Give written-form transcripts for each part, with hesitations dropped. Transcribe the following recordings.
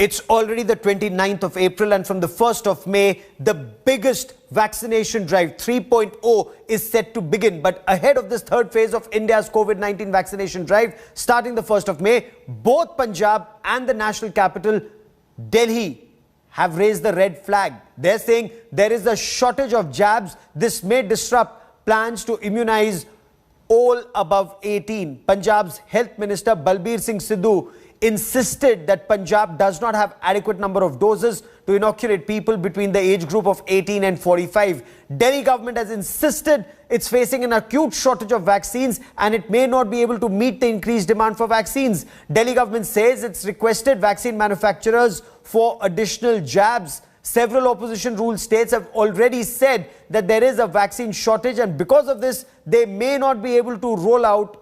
It's already the 29th of April, and from the 1st of May, the biggest vaccination drive 3.0 is set to begin. But ahead of this third phase of India's COVID-19 vaccination drive, starting the 1st of May, both Punjab and the national capital, Delhi, have raised the red flag. They're saying there is a shortage of jabs. This may disrupt plans to immunize all above 18. Punjab's Health Minister Balbir Singh Sidhu insisted that Punjab does not have adequate number of doses to inoculate people between the age group of 18 and 45. Delhi government has insisted it's facing an acute shortage of vaccines and it may not be able to meet the increased demand for vaccines. Delhi government says it's requested vaccine manufacturers for additional jabs. Several opposition rule states have already said that there is a vaccine shortage, and because of this, they may not be able to roll out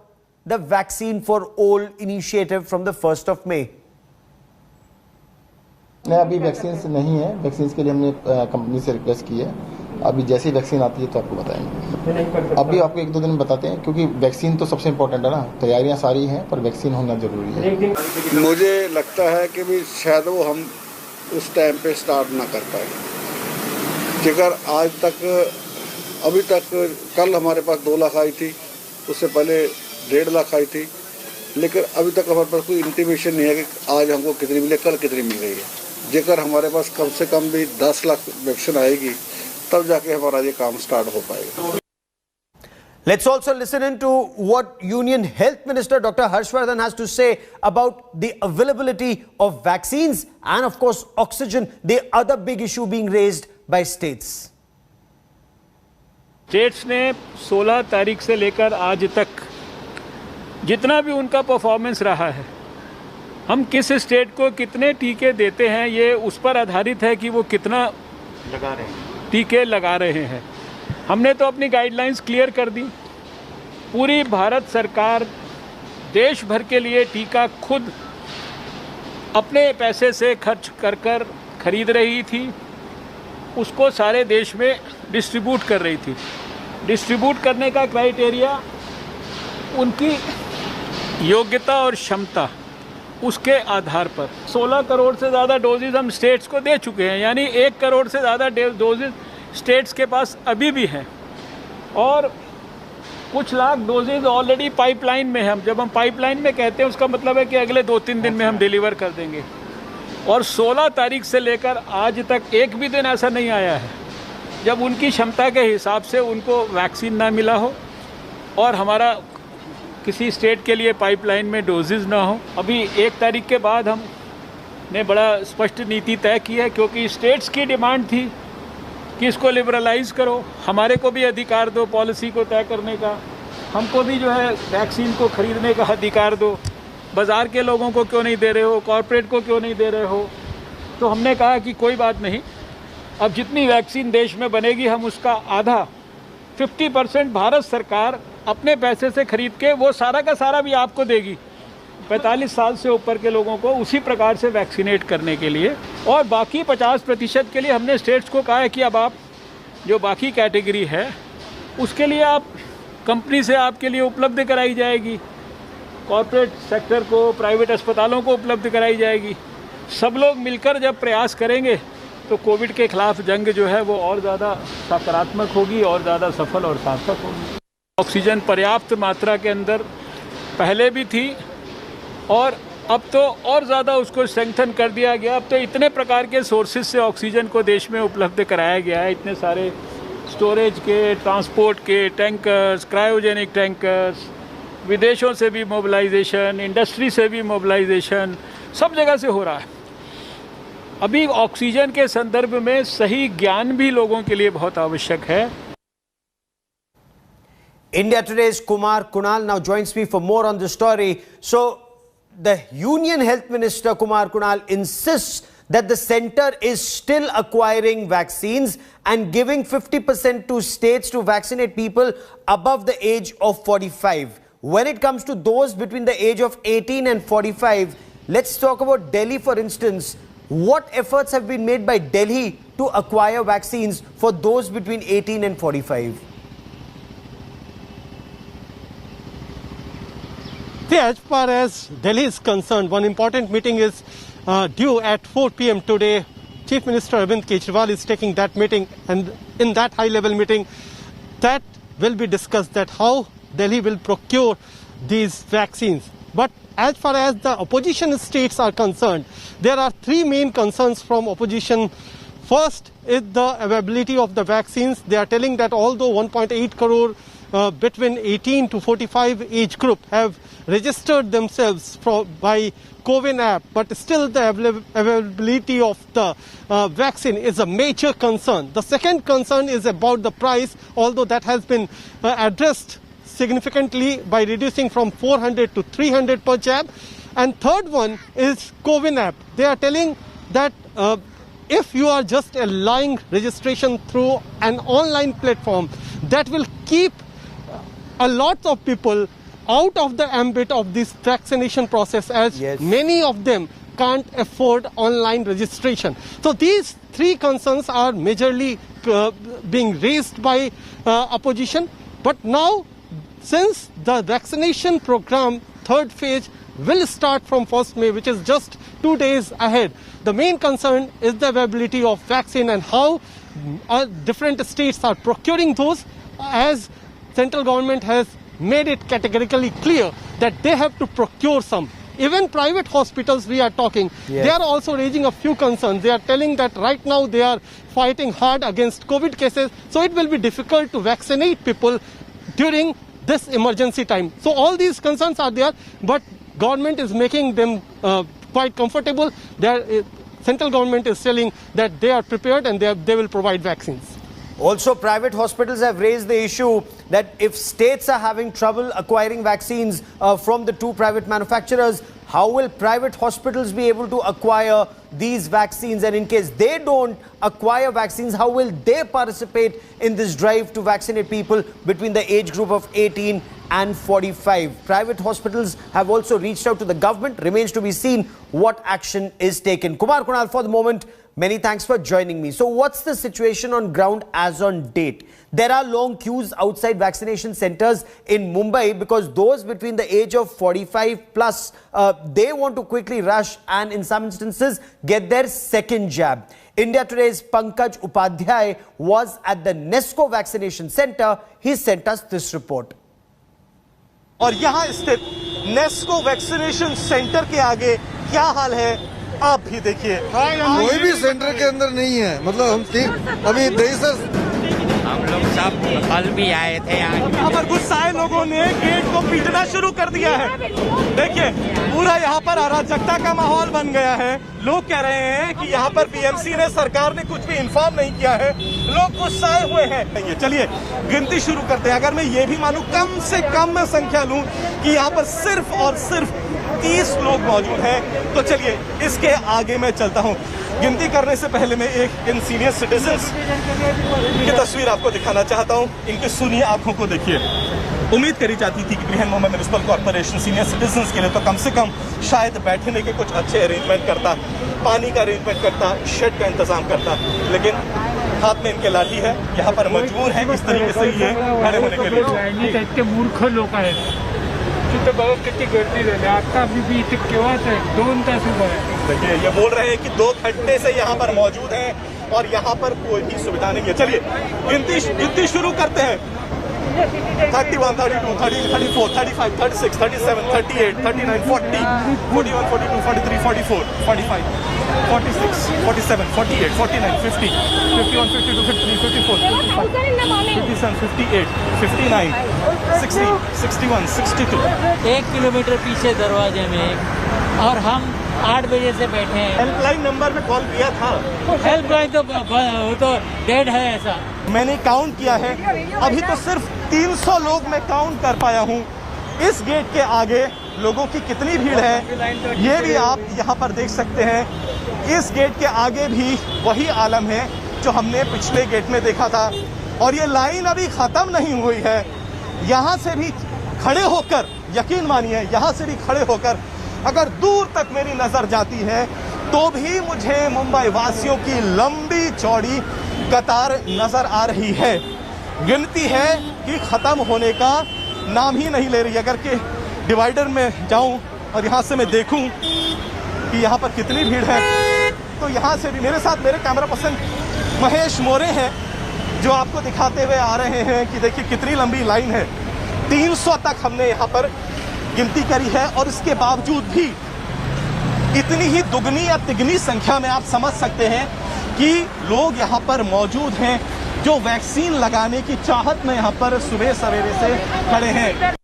the vaccine for all initiative from the 1st of May. नहीं, अभी vaccine नहीं है। Vaccine के लिए हमने company से request की है। अभी जैसी वैक्सीन आती है तो आपको बताएंगे। अभी आपको एक दो दिन में बताते हैं, क्योंकि वैक्सीन तो सबसे इम्पोर्टेंट है ना। तैयारियां सारी हैं, पर वैक्सीन होना जरूरी है। मुझे लगता है कि भी शायद वो हम उस टाइम पे स्टार्ट ना कर पाए। जेकर आज तक अभी तक कल हमारे पास 2 लाख आई थी, उससे पहले 1.5 लाख आई थी, लेकिन अभी तक हमारे पास कोई इंटीमेशन नहीं है कि आज हमको कितनी मिले, कल कितनी मिल रही है। जेकर हमारे पास कम से कम भी 10 लाख वैक्सीन आएगी, तब जाके हमारा ये काम स्टार्ट हो पाएगा। Let's also listen into what Union Health Minister Dr. Harshvardhan has to say about the availability of vaccines and, of course, oxygen, the other big issue being raised by states. States ने 16 तारीख से लेकर आज तक जितना भी उनका performance रहा है, हम किस स्टेट को कितने टीके देते हैं, ये उस पर आधारित है कि वो कितना टीके लगा रहे हैं। हमने तो अपनी गाइडलाइंस क्लियर कर दी। पूरी भारत सरकार देश भर के लिए टीका खुद अपने पैसे से खर्च कर खरीद रही थी, उसको सारे देश में डिस्ट्रीब्यूट कर रही थी। डिस्ट्रीब्यूट करने का क्राइटेरिया उनकी योग्यता और क्षमता, उसके आधार पर 16 करोड़ से ज़्यादा डोजेज हम स्टेट्स को दे चुके हैं, यानी 1 करोड़ से ज़्यादा डोजेज स्टेट्स के पास अभी भी हैं, और कुछ लाख डोजेज ऑलरेडी पाइपलाइन में हैं। जब हम पाइपलाइन में कहते हैं, उसका मतलब है कि अगले 2-3 दिन में हम डिलीवर कर देंगे। और 16 तारीख से लेकर आज तक एक भी दिन ऐसा नहीं आया है जब उनकी क्षमता के हिसाब से उनको वैक्सीन ना मिला हो और हमारा किसी स्टेट के लिए पाइपलाइन में डोजेज ना हो। अभी 1 तारीख के बाद हमने बड़ा स्पष्ट नीति तय की है, क्योंकि स्टेट्स की डिमांड थी कि इसको लिबरलाइज़ करो, हमारे को भी अधिकार दो पॉलिसी को तय करने का, हमको भी जो है वैक्सीन को ख़रीदने का अधिकार दो। बाज़ार के लोगों को क्यों नहीं दे रहे हो, कॉरपोरेट को क्यों नहीं दे रहे हो। तो हमने कहा कि कोई बात नहीं, अब जितनी वैक्सीन देश में बनेगी, हम उसका आधा 50% भारत सरकार अपने पैसे से खरीद के वो सारा का सारा भी आपको देगी, 45 साल से ऊपर के लोगों को उसी प्रकार से वैक्सीनेट करने के लिए। और बाकी 50% के लिए हमने स्टेट्स को कहा है कि अब आप जो बाकी कैटेगरी है उसके लिए आप कंपनी से आपके लिए उपलब्ध कराई जाएगी, कॉरपोरेट सेक्टर को, प्राइवेट अस्पतालों को उपलब्ध कराई जाएगी। सब लोग मिलकर जब प्रयास करेंगे तो कोविड के खिलाफ जंग जो है वो और ज़्यादा सकारात्मक होगी और ज़्यादा सफल और सार्थक होगी। ऑक्सीजन पर्याप्त मात्रा के अंदर पहले भी थी और अब तो और ज़्यादा उसको स्ट्रेंथन कर दिया गया। अब तो इतने प्रकार के सोर्सेज से ऑक्सीजन को देश में उपलब्ध कराया गया है, इतने सारे स्टोरेज के, ट्रांसपोर्ट के टैंकर्स, क्रायोजेनिक टैंकर्स, विदेशों से भी मोबिलाइजेशन, इंडस्ट्री से भी मोबिलाइजेशन, सब जगह से हो रहा है। अभी ऑक्सीजन के संदर्भ में सही ज्ञान भी लोगों के लिए बहुत आवश्यक है। India Today's Kumar Kunal now joins me for more on the story. So, the Union Health Minister Kumar Kunal insists that the centre is still acquiring vaccines and giving 50% to states to vaccinate people above the age of 45. When it comes to those between the age of 18 and 45, let's talk about Delhi, for instance. What efforts have been made by Delhi to acquire vaccines for those between 18 and 45? See, as far as Delhi is concerned, one important meeting is due at 4 p.m. today. Chief Minister Arvind Kejriwal is taking that meeting, and in that high-level meeting, that will be discussed that how Delhi will procure these vaccines. But as far as the opposition states are concerned, there are three main concerns from opposition. First is the availability of the vaccines. They are telling that although 1.8 crore between 18 to 45 age group have registered themselves by CoWIN app, but still the availability of the vaccine is a major concern. The second concern is about the price, although that has been addressed significantly by reducing from 400 to 300 per jab. And third one is CoWIN app. They are telling that if you are just allowing registration through an online platform, that will keep a lot of people out of the ambit of this vaccination process, as many of them can't afford online registration. So these three concerns are majorly being raised by opposition. But now, since the vaccination program third phase will start from 1st May, which is just 2 days ahead, the main concern is the availability of vaccine and how different states are procuring those, as central government has made it categorically clear that they have to procure some. Even private hospitals we are talking, they are also raising a few concerns. They are telling that right now they are fighting hard against COVID cases, so it will be difficult to vaccinate people during this emergency time. So all these concerns are there, but government is making them quite comfortable. Central government is telling that they are prepared and they will provide vaccines. Also, private hospitals have raised the issue that if states are having trouble acquiring vaccines from the two private manufacturers, how will private hospitals be able to acquire these vaccines? And in case they don't acquire vaccines, how will they participate in this drive to vaccinate people between the age group of 18 and 45? Private hospitals have also reached out to the government. Remains to be seen what action is taken. Kumar Kunal, for the moment, many thanks for joining me. So what's the situation on ground as on date? There are long queues outside vaccination centers in Mumbai because those between the age of 45 plus, they want to quickly rush and in some instances get their second jab. India Today's Pankaj Upadhyay was at the Nesco vaccination center. He sent us this report. और यहाँ स्थित Nesco vaccination centre के आगे क्या हाल है आप भी देखिए। कोई भी सेंटर के अंदर नहीं है, मतलब हम अभी दही हम लोग सब कल भी आए थे यहाँ पर गुस्साए लोगों ने गेट को पीटना शुरू कर दिया है। देखिए पूरा यहाँ पर अराजकता का माहौल बन गया है। लोग कह रहे हैं कि यहाँ पर बीएमसी ने, सरकार ने कुछ भी इन्फॉर्म नहीं किया है। लोग गुस्साए हुए हैं। चलिए गिनती शुरू करते हैं। अगर मैं ये भी मानूं, कम से कम मैं संख्या लूं कि यहाँ पर सिर्फ और सिर्फ 30 लोग मौजूद हैं, तो चलिए इसके आगे मैं चलता हूँ। गिनती करने से पहले मैं एक इन सीनियर सिटीजन्स की तस्वीर आपको दिखाना चाहता हूँ। इनकी सुनिए आंखों को देखिए। उम्मीद करी जाती थी कि Brihan Mumbai municipal corporation senior citizens के लिए तो कम से कम शायद बैठने के कुछ अच्छे अरेंजमेंट करता, पानी का अरेंजमेंट करता, शेड का इंतजाम करता, लेकिन हाथ में इनके लाठी है, यहाँ पर मजबूर है इस तरीके से ये खड़े होने के लिए। इतके मूर्ख लोक आहेत तिथे बघा किती गर्दी झाली। आता मी इथे केव्हाच आहे 2 तास उभा आहे। देखिए ये बोल रहे हैं कि 2 घंटे से यहाँ पर मौजूद हैं और यहाँ पर कोई भी सुविधा नहीं है। चलिए गिनती शुरू करते हैं। 31, 32, 30, 34, 35, 36, 37, 38, 39, 40, 41, 42, 43, 44, 45, 46, 47, 48, 49, 50, 51, 52, 53, 54, 55, 57, 58, 59, 60, 61, 62। 1 किलोमीटर पीछे दरवाजे में और हम 8 बजे से बैठे हैं। हेल्पलाइन नंबर पे कॉल किया था। हेल्पलाइन तो डेड है ऐसा। मैंने काउंट किया है, अभी तो सिर्फ 300 लोग मैं काउंट कर पाया हूँ। इस गेट के आगे लोगों की कितनी भीड़ है ये भी आप यहाँ पर देख सकते हैं। इस गेट के आगे भी वही आलम है जो हमने पिछले गेट में देखा था और ये लाइन अभी ख़त्म नहीं हुई है। यहाँ से भी खड़े होकर, यकीन मानिए, यहाँ से भी खड़े होकर अगर दूर तक मेरी नज़र जाती है तो भी मुझे मुंबई वासियों की लंबी चौड़ी कतार नज़र आ रही है। गिनती है कि ख़त्म होने का नाम ही नहीं ले रही। अगर के डिवाइडर में जाऊं और यहाँ से मैं देखूं कि यहाँ पर कितनी भीड़ है। तो यहाँ से भी मेरे साथ मेरे कैमरा पर्सन महेश मोरे हैं, जो आपको दिखाते हुए आ रहे हैं कि देखिए कितनी लंबी लाइन है। 300 तक हमने यहाँ पर गिनती करी है, और इसके बावजूद भी इतनी ही दुगनी या तिगनी संख्या में आप समझ सकते हैं कि लोग यहाँ पर मौजूद हैं, जो वैक्सीन लगाने की चाहत में यहाँ पर सुबह सवेरे से खड़े हैं।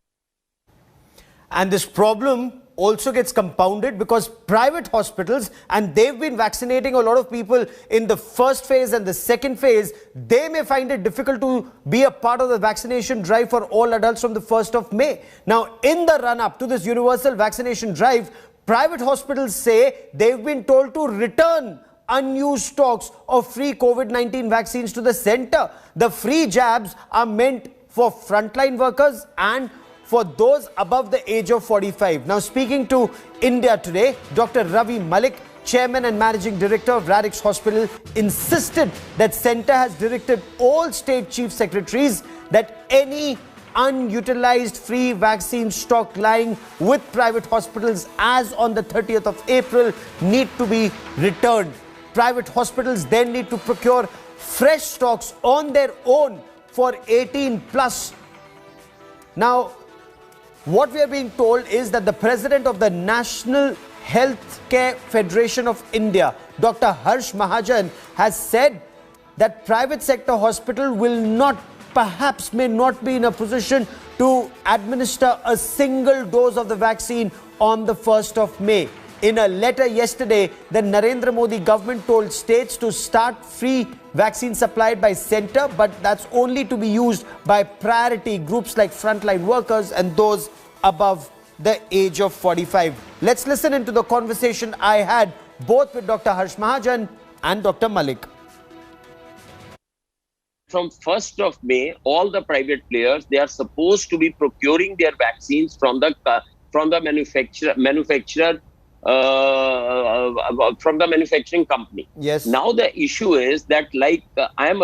And this problem also gets compounded because private hospitals, and they've been vaccinating a lot of people in the first phase and the second phase, they may find it difficult to be a part of the vaccination drive for all adults from the 1st of May. Now, in the run-up to this universal vaccination drive, private hospitals say they've been told to return unused stocks of free COVID-19 vaccines to the center. The free jabs are meant for frontline workers and for those above the age of 45. Now, speaking to India Today, Dr. Ravi Malik, Chairman and Managing Director of Radix Hospital, insisted that Centre has directed all state chief secretaries that any unutilized free vaccine stock lying with private hospitals as on the 30th of April need to be returned. Private hospitals then need to procure fresh stocks on their own for 18 plus. Now, what we are being told is that the President of the National Healthcare Federation of India, Dr. Harsh Mahajan, has said that private sector hospital will not, perhaps may not be in a position to administer a single dose of the vaccine on the 1st of May. In a letter yesterday, the Narendra Modi government told states to start free vaccine supplied by Centre, but that's only to be used by priority groups like frontline workers and those above the age of 45. Let's listen into the conversation I had both with Dr. Harsh Mahajan and Dr. Malik. From 1st of May, all the private players, they are supposed to be procuring their vaccines from the manufacturer. From the manufacturing company. Yes. Now the issue is that, I'm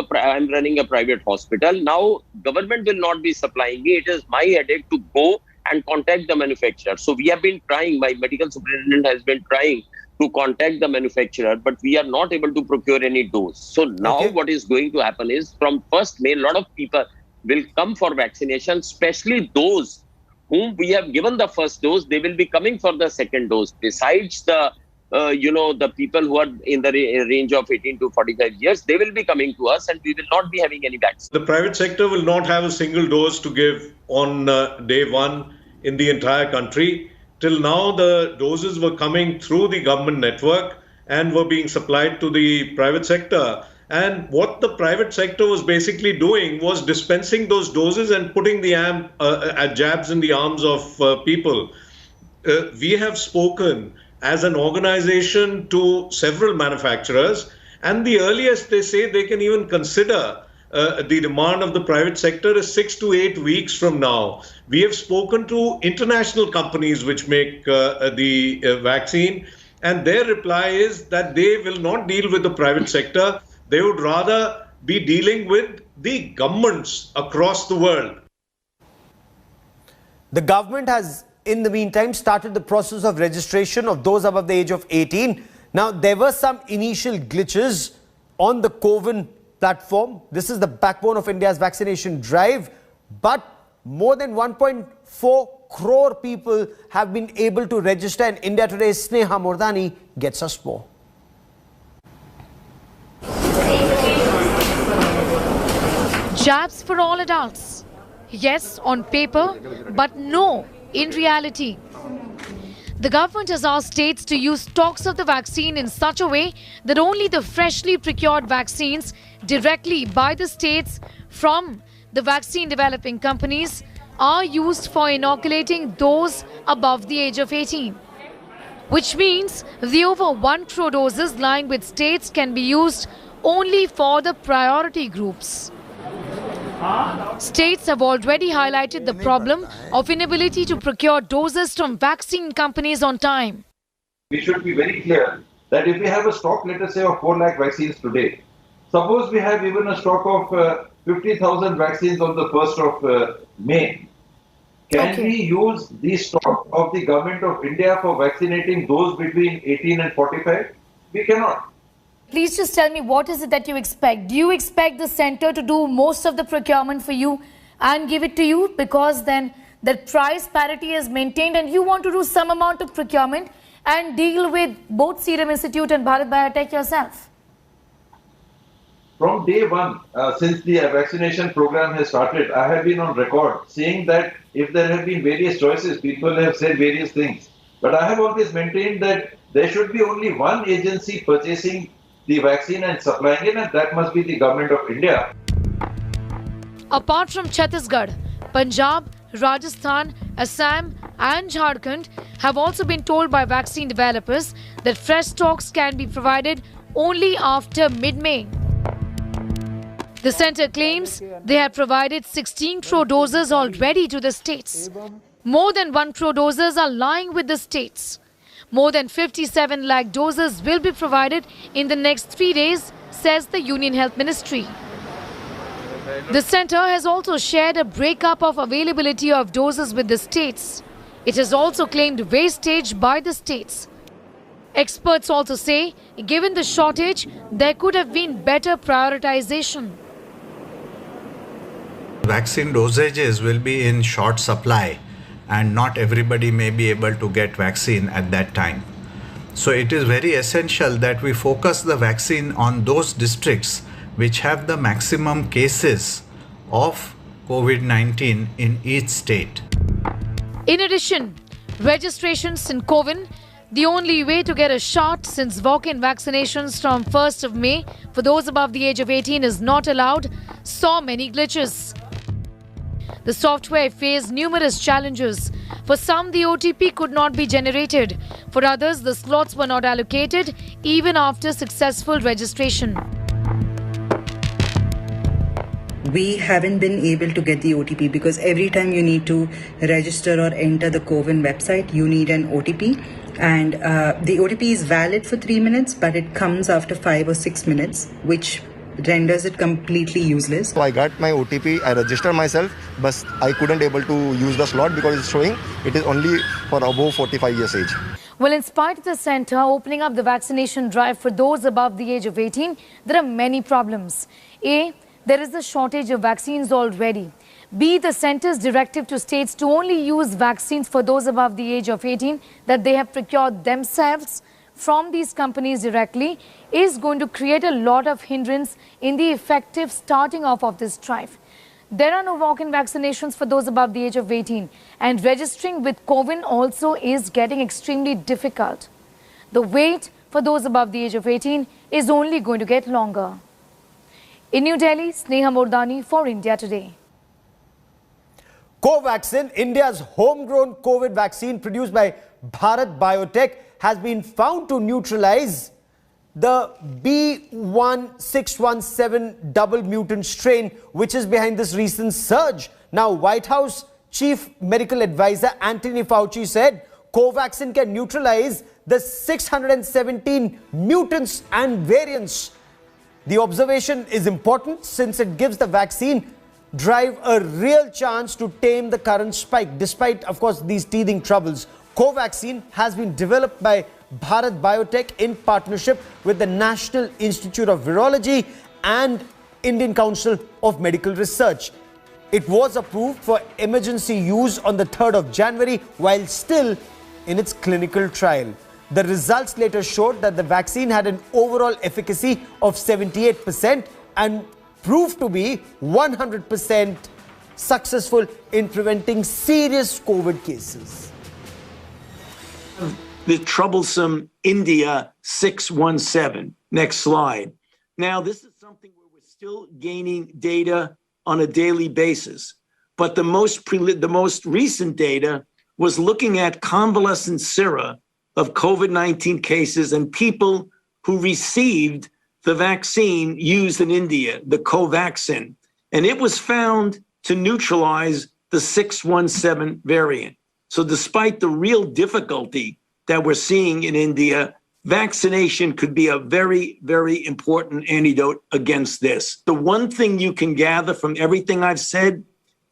running a private hospital. Now government will not be supplying me. It is my headache to go and contact the manufacturer. So we have been trying. My medical superintendent has been trying to contact the manufacturer, but we are not able to procure any dose. So now what is going to happen is from 1st May, a lot of people will come for vaccination, especially those whom we have given the first dose. They will be coming for the second dose. Besides the, the people who are in the range of 18 to 45 years, they will be coming to us and we will not be having any vaccine. The private sector will not have a single dose to give on day one in the entire country. Till now, the doses were coming through the government network and were being supplied to the private sector. And what the private sector was basically doing was dispensing those doses and putting the jabs in the arms of people. We have spoken as an organization to several manufacturers, and the earliest they say they can even consider the demand of the private sector is 6 to 8 weeks from now. We have spoken to international companies which make the vaccine, and their reply is that they will not deal with the private sector. They would rather be dealing with the governments across the world. The government has, in the meantime, started the process of registration of those above the age of 18. Now, there were some initial glitches on the CoWIN platform. This is the backbone of India's vaccination drive. But more than 1.4 crore people have been able to register. And India Today's Sneha Mordani gets us more. Jabs for all adults. Yes, on paper, but no, in reality. The government has asked states to use stocks of the vaccine in such a way that only the freshly procured vaccines directly by the states from the vaccine developing companies are used for inoculating those above the age of 18. Which means the over 1 crore doses lying with states can be used only for the priority groups. States have already highlighted the problem of inability to procure doses from vaccine companies on time. We should be very clear that if we have a stock, let us say, of 4 lakh vaccines today, suppose we have even a stock of 50,000 vaccines on the 1st of May. Can we use the stock of the government of India for vaccinating those between 18 and 45? We cannot. Please just tell me, what is it that you expect? Do you expect the center to do most of the procurement for you and give it to you, because then the price parity is maintained and you want to do some amount of procurement and deal with both Serum Institute and Bharat Biotech yourself? From day one, since the vaccination program has started, I have been on record saying that if there have been various choices, people have said various things. But I have always maintained that there should be only one agency purchasing the vaccine and supplying it, and that must be the government of India. Apart from Chhattisgarh, Punjab, Rajasthan, Assam and Jharkhand have also been told by vaccine developers that fresh stocks can be provided only after mid-May. The centre claims they have provided 16 crore doses already to the states. More than 1 crore doses are lying with the states. More than 57 lakh doses will be provided in the next 3 days, says the Union Health Ministry. The centre has also shared a breakup of availability of doses with the states. It has also claimed wastage by the states. Experts also say, given the shortage, there could have been better prioritization. Vaccine dosages will be in short supply and not everybody may be able to get vaccine at that time. So it is very essential that we focus the vaccine on those districts which have the maximum cases of COVID-19 in each state. In addition, registrations in Coven, the only way to get a shot since walk-in vaccinations from 1st of May for those above the age of 18 is not allowed, saw many glitches. The software faced numerous challenges. For some, the OTP could not be generated. For others, the slots were not allocated even after successful registration. We haven't been able to get the OTP because every time you need to register or enter the Coven website, you need an OTP. And the OTP is valid for 3 minutes, but it comes after 5 or 6 minutes, which renders it completely useless. So I got my OTP, I registered myself, but I couldn't able to use the slot because it's showing it is only for above 45 years age. Well, in spite of the centre opening up the vaccination drive for those above the age of 18, there are many problems. A, there is a shortage of vaccines already. B, the centre's directive to states to only use vaccines for those above the age of 18 that they have procured themselves from these companies directly is going to create a lot of hindrance in the effective starting off of this drive. There are no walk-in vaccinations for those above the age of 18, and registering with Coven also is getting extremely difficult. The wait for those above the age of 18 is only going to get longer. In New Delhi, Sneha Mordani for India Today. Covaxin, India's homegrown COVID vaccine produced by Bharat Biotech, has been found to neutralize the B1617 double mutant strain, which is behind this recent surge. Now, White House Chief Medical Advisor Anthony Fauci said Covaxin can neutralize the 617 mutants and variants. The observation is important since it gives the vaccine drive a real chance to tame the current spike, despite, of course, these teething troubles. Covaxin has been developed by Bharat Biotech in partnership with the National Institute of Virology and Indian Council of Medical Research. It was approved for emergency use on the 3rd of January while still in its clinical trial. The results later showed that the vaccine had an overall efficacy of 78% and proved to be 100% successful in preventing serious COVID cases. The troublesome India 617. Next slide. Now, this is something where we're still gaining data on a daily basis. But the most recent data was looking at convalescent sera of COVID-19 cases and people who received the vaccine used in India, the Covaxin. And it was found to neutralize the 617 variant. So despite the real difficulty that we're seeing in India, vaccination could be a very, very important antidote against this. The one thing you can gather from everything I've said,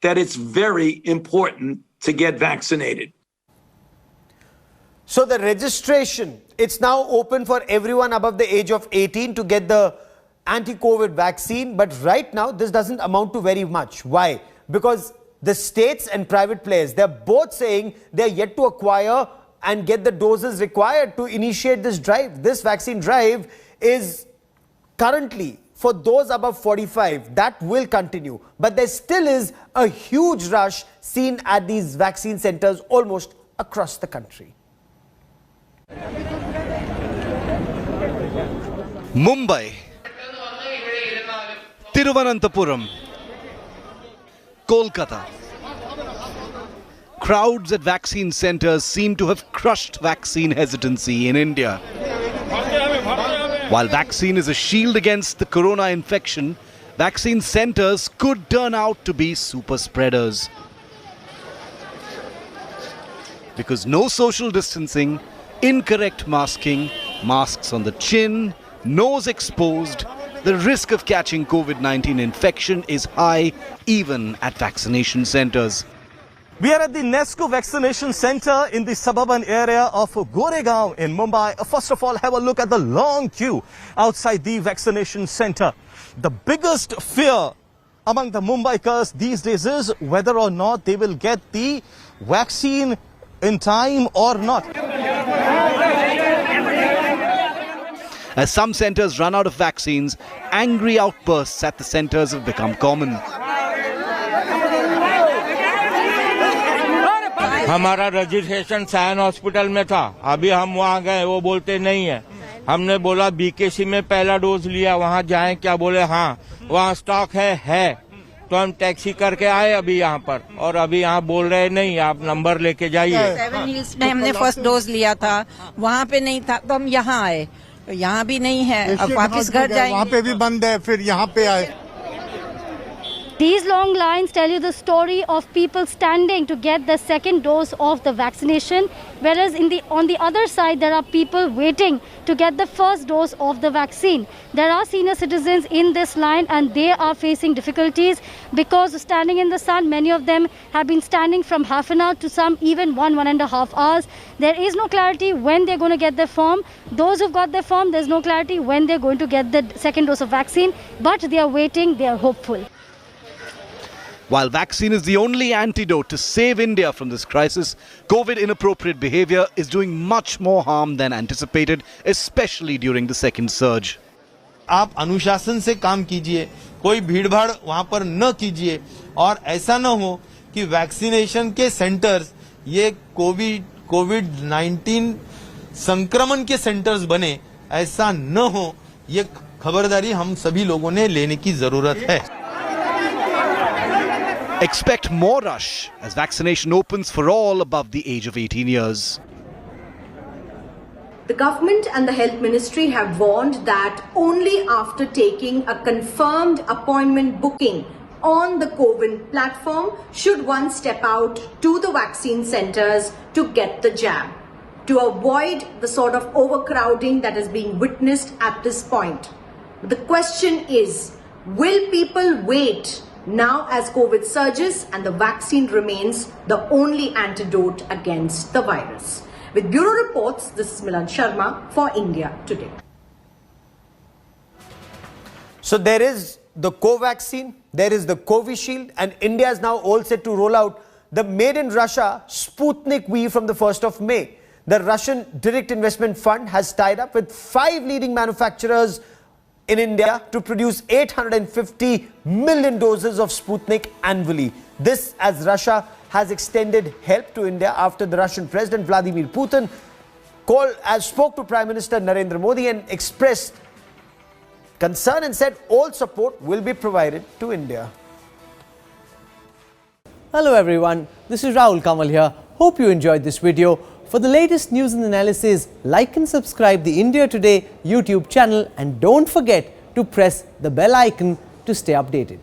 that it's very important to get vaccinated. So the registration, it's now open for everyone above the age of 18 to get the anti-COVID vaccine. But right now, this doesn't amount to very much. Why? Because the states and private players, they're both saying they're yet to acquire and get the doses required to initiate this drive. This vaccine drive is currently for those above 45. That will continue. But there still is a huge rush seen at these vaccine centers almost across the country. Mumbai, Thiruvananthapuram, Kolkata. Crowds at vaccine centers seem to have crushed vaccine hesitancy in India. While vaccine is a shield against the corona infection, vaccine centers could turn out to be super spreaders. Because no social distancing, incorrect masking, masks on the chin, nose exposed, the risk of catching COVID-19 infection is high even at vaccination centers. We are at the Nesco Vaccination Center in the suburban area of Goregaon in Mumbai. First of all, have a look at the long queue outside the vaccination center. The biggest fear among the Mumbaikars these days is whether or not they will get the vaccine in time or not. As some centers run out of vaccines, angry outbursts at the centers have become common. हमारा registration Sion hospital में था, अभी हम वहाँ गए, वो बोलते नहीं है। हमने बोला बीकेसी में पहला डोज लिया, वहाँ जाएं, क्या बोले हाँ वहाँ स्टॉक है। तो हम टैक्सी करके आए अभी यहाँ पर, और अभी यहाँ बोल रहे नहीं, आप नंबर लेके जाइए। 7 हिल्स में हमने फर्स्ट डोज लिया था, वहाँ पे नहीं था तो हम यहाँ आए, तो यहाँ भी नहीं है, अब वापस घर जाएंगे। वहाँ पे भी बंद है, फिर यहाँ पे आए। These long lines tell you the story of people standing to get the second dose of the vaccination, whereas on the other side there are people waiting to get the first dose of the vaccine. There are senior citizens in this line and they are facing difficulties because standing in the sun, many of them have been standing from half an hour to some even 1.5 hours. There is no clarity when they're going to get their form. Those who've got their form, there's no clarity when they're going to get the second dose of vaccine, but they are waiting, they are hopeful. While vaccine is the only antidote to save India from this crisis, COVID inappropriate behavior is doing much more harm than anticipated, especially during the second surge. आप अनुशासन से काम कीजिए, कोई भीड़भाड़ वहां पर न कीजिए, और ऐसा न हो कि वैक्सीनेशन के सेंटर्स ये कोविड-19 संक्रमण के सेंटर्स बने, ऐसा न हो, ये खबरदारी हम सभी लोगों ने लेने की जरूरत है। Expect more rush as vaccination opens for all above the age of 18 years. The government and the health ministry have warned that only after taking a confirmed appointment booking on the CoWIN platform should one step out to the vaccine centers to get the jab, to avoid the sort of overcrowding that is being witnessed at this point. The question is, will people wait now as COVID surges and the vaccine remains the only antidote against the virus? With Bureau Reports, this is Milan Sharma for India Today. So there is the Covaxin, there is the Covishield, and India is now all set to roll out the made in Russia Sputnik V from the 1st of May. The Russian Direct Investment Fund has tied up with 5 leading manufacturers in India to produce 850 million doses of Sputnik annually. This as Russia has extended help to India after the Russian President Vladimir Putin spoke to Prime Minister Narendra Modi and expressed concern and said all support will be provided to India. Hello everyone, this is Rahul Kamal here. Hope you enjoyed this video. For the latest news and analysis, like and subscribe the India Today YouTube channel and don't forget to press the bell icon to stay updated.